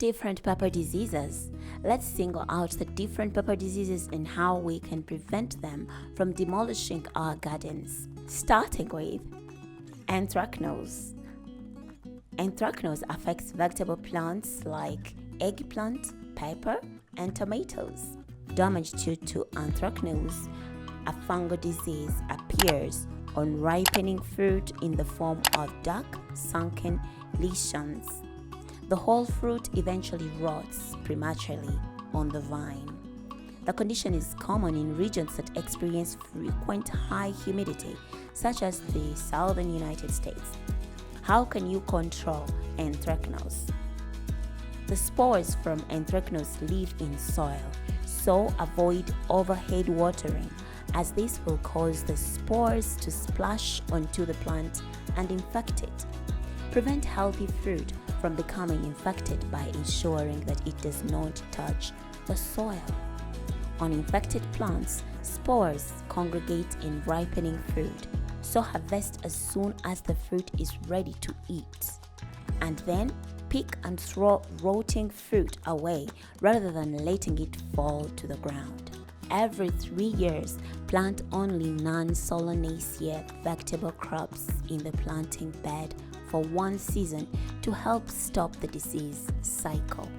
Different pepper diseases. Let's single out the different pepper diseases and how we can prevent them from demolishing our gardens. Starting with anthracnose. Anthracnose affects vegetable plants like eggplant, pepper, and tomatoes. Damage due to anthracnose, a fungal disease, appears on ripening fruit in the form of dark, sunken lesions. The whole fruit eventually rots prematurely on the vine. The condition is common in regions that experience frequent high humidity, such as the southern United States. How can you control anthracnose? The spores from anthracnose live in soil, so avoid overhead watering, as this will cause the spores to splash onto the plant and infect it. Prevent healthy fruit from becoming infected by ensuring that it does not touch the soil. On infected plants, spores congregate in ripening fruit, so harvest as soon as the fruit is ready to eat. And then pick and throw rotting fruit away rather than letting it fall to the ground. Every 3 years, plant only non-Solanaceae vegetable crops in the planting bed for one season to help stop the disease cycle.